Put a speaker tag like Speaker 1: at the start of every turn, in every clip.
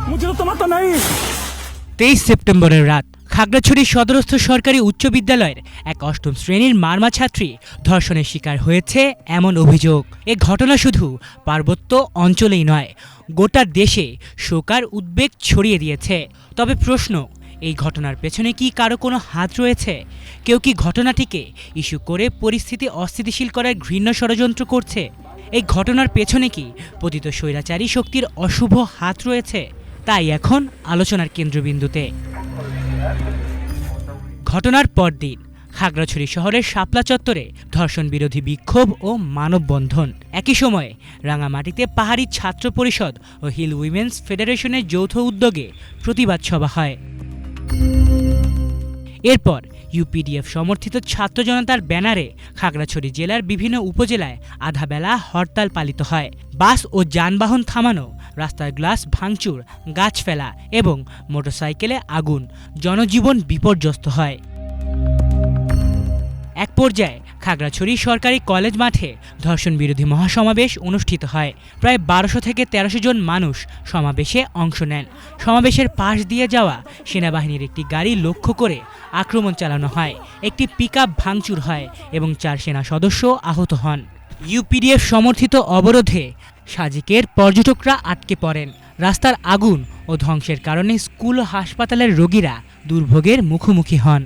Speaker 1: मुझे तो तमाता नहीं।
Speaker 2: 23 সেপ্টেম্বরের রাত খাগড়াছড়ি সদরস্থ সরকারি উচ্চ বিদ্যালয়ের এক অষ্টম শ্রেণীর মারমা ছাত্রী ধর্ষণের শিকার হয়েছে এমন অভিযোগ। এ ঘটনা শুধু পার্বত্য অঞ্চলেই নয়, গোটা দেশে শোকার উদ্বেগ ছড়িয়ে দিয়েছে। তবে প্রশ্ন, এই ঘটনার পেছনে কি কারো কোনো হাত রয়েছে? কেউ কি ঘটনাটিকে ইস্যু করে পরিস্থিতি অস্থিতিশীল করার ঘৃণ্য ষড়যন্ত্র করছে? এই ঘটনার পেছনে কি পতিত স্বৈরাচারী শক্তির অশুভ হাত রয়েছে? তাই এখন আলোচনার কেন্দ্রবিন্দুতে। ঘটনার পরদিন খাগড়াছড়ি শহরের শাপলা চত্বরে ধর্ষণ বিরোধী বিক্ষোভ ও মানববন্ধন। একই সময়ে রাঙামাটিতে পাহাড়ি ছাত্র পরিষদ ও হিল উইমেন্স ফেডারেশনের যৌথ উদ্যোগে প্রতিবাদ সভা হয়। এরপর ইউপিডিএফ সমর্থিত ছাত্র জনতার ব্যানারে খাগড়াছড়ি জেলার বিভিন্ন উপজেলায় আধাবেলা হরতাল পালিত হয়। বাস ও যানবাহন থামানো, রাস্তার গ্লাস ভাঙচুর, গাছ ফেলা এবং মোটরসাইকেলে আগুন, জনজীবন বিপর্যস্ত হয়। এক পর্যায়ে খাগড়াছড়ি সরকারি কলেজ মাঠে ধর্ষণ বিরোধী মহাসমাবেশ অনুষ্ঠিত হয়। প্রায় 1200 থেকে 1300 জন মানুষ সমাবেশে অংশ নেন। সমাবেশের পাশ দিয়ে যাওয়া সেনাবাহিনীর একটি গাড়ি লক্ষ্য করে আক্রমণ চালানো হয়। একটি পিকআপ ভাঙচুর হয় এবং 4 সেনা সদস্য আহত হন। ইউপিডিএফ সমর্থিত অবরোধে সাজিকের পর্যটকরা আটকে পড়েন। রাস্তার আগুন ও ধ্বংসের কারণে স্কুল ও হাসপাতালের রোগীরা দুর্ভোগের মুখোমুখি হন।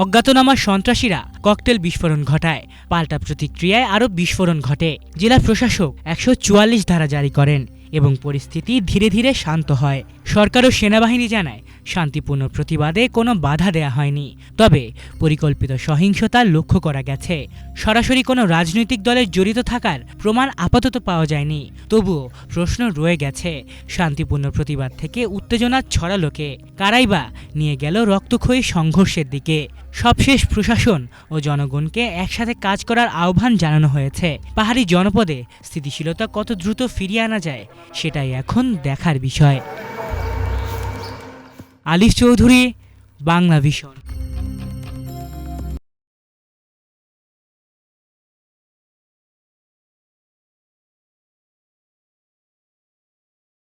Speaker 2: অজ্ঞাতনামা সন্ত্রাসীরা ককটেল বিস্ফোরণ ঘটায়। পাল্টা প্রতিক্রিয়ায় আরও বিস্ফোরণ ঘটে। জেলা প্রশাসক 144 ধারা জারি করেন এবং পরিস্থিতি ধীরে ধীরে শান্ত হয়। সরকার ও সেনাবাহিনী জানায়, শান্তিপূর্ণ প্রতিবাদে কোনো বাধা দেয়া হয়নি, তবে পরিকল্পিত সহিংসতা লক্ষ্য করা গেছে। সরাসরি কোনো রাজনৈতিক দলের জড়িত থাকার প্রমাণ আপাতত পাওয়া যায়নি। তবুও প্রশ্ন রয়ে গেছে, শান্তিপূর্ণ প্রতিবাদ থেকে উত্তেজনা ছড়ালো কে? কারাই বা নিয়ে গেল রক্তক্ষয়ী সংঘর্ষের দিকে? সবশেষ প্রশাসন ও জনগণকে একসাথে কাজ করার আহ্বান জানানো হয়েছে। পাহাড়ি জনপদে স্থিতিশীলতা কত দ্রুত ফিরিয়ে আনা যায়, সেটাই এখন দেখার বিষয়। আলিফ চৌধুরী, বাংলা ভিশন।